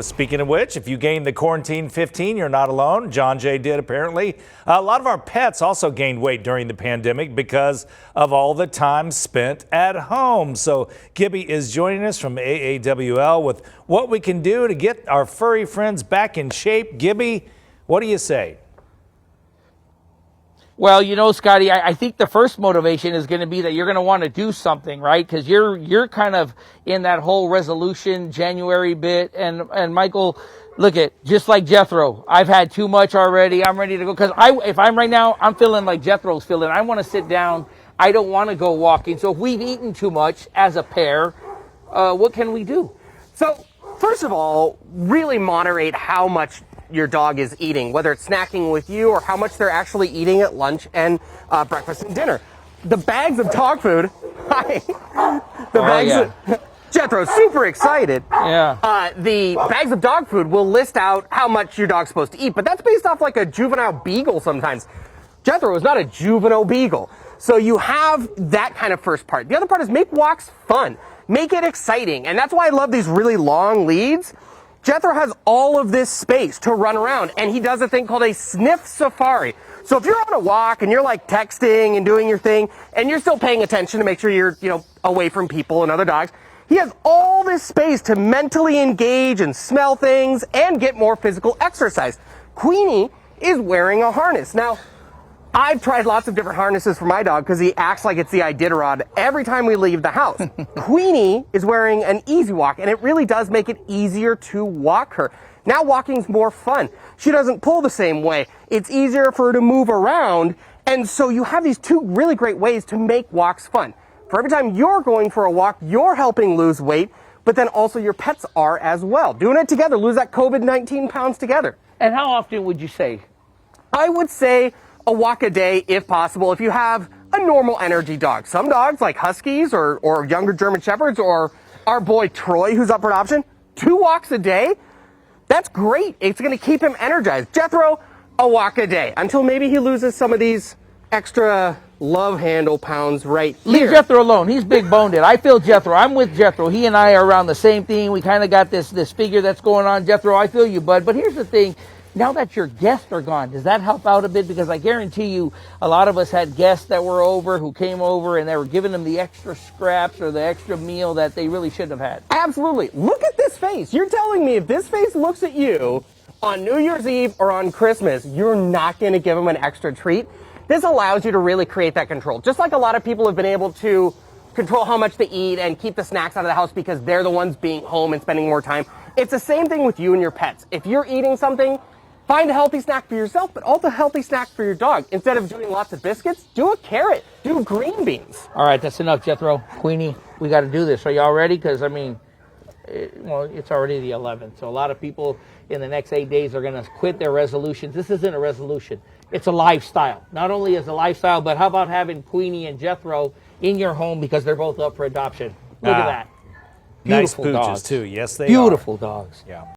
Speaking of which, if you gained the quarantine 15, you're not alone. John Jay did apparently. A lot of our pets also gained weight during the pandemic because of all the time spent at home. So Gibby is joining us from AAWL with what we can do to get our furry friends back in shape. Gibby, what do you say? Well, you know, Scotty, I think the first motivation is going to be that you're going to want to do something, right? Because you're kind of in that whole resolution January bit. And Michael, look at just like Jethro. I've had too much already. I'm ready to go. Because if I'm right now, I'm feeling like Jethro's feeling. I want to sit down. I don't want to go walking. So if we've eaten too much as a pair, what can we do? So first of all, really moderate how much your dog is eating, whether it's snacking with you or how much they're actually eating at lunch and breakfast and dinner. The bags of dog food, Jethro's super excited. Yeah. The bags of dog food will list out how much your dog's supposed to eat, but that's based off like a juvenile beagle sometimes. Jethro is not a juvenile beagle. So you have that kind of first part. The other part is make walks fun. Make it exciting. And that's why I love these really long leads. Jethro has all of this space to run around, and he does a thing called a sniff safari. So if you're on a walk and you're like texting and doing your thing, and you're still paying attention to make sure you're, away from people and other dogs, he has all this space to mentally engage and smell things and get more physical exercise. Queenie is wearing a harness. Now, I've tried lots of different harnesses for my dog because he acts like it's the Iditarod every time we leave the house. Queenie is wearing an Easy Walk, and it really does make it easier to walk her. Now walking's more fun. She doesn't pull the same way. It's easier for her to move around, and so you have these two really great ways to make walks fun. For every time you're going for a walk, you're helping lose weight, but then also your pets are as well. Doing it together, lose that COVID-19 pounds together. And how often would you say? I would say a walk a day, if possible, if you have a normal energy dog. Some dogs, like Huskies or younger German Shepherds, or our boy Troy, who's up for adoption, 2 walks a day, that's great. It's going to keep him energized. Jethro, a walk a day, until maybe he loses some of these extra love handle pounds right here. Leave Jethro alone. He's big boned. I feel Jethro. I'm with Jethro. He and I are around the same thing. We kind of got this figure that's going on. Jethro, I feel you, bud. But here's the thing. Now that your guests are gone, does that help out a bit? Because I guarantee you, a lot of us had guests that were over, who came over, and they were giving them the extra scraps or the extra meal that they really shouldn't have had. Absolutely. Look at this face. You're telling me if this face looks at you on New Year's Eve or on Christmas, you're not going to give them an extra treat? This allows you to really create that control. Just like a lot of people have been able to control how much they eat and keep the snacks out of the house because they're the ones being home and spending more time. It's the same thing with you and your pets. If you're eating something, find a healthy snack for yourself, but also a healthy snack for your dog. Instead of doing lots of biscuits, do a carrot. Do green beans. All right, that's enough, Jethro. Queenie, we got to do this. Are y'all ready? Because, it's already the 11th. So a lot of people in the next 8 days are going to quit their resolutions. This isn't a resolution. It's a lifestyle. Not only is a lifestyle, but how about having Queenie and Jethro in your home because they're both up for adoption? Look at that. Nice Beautiful pooches, dogs. too. Yes, they are. Beautiful dogs. Yeah.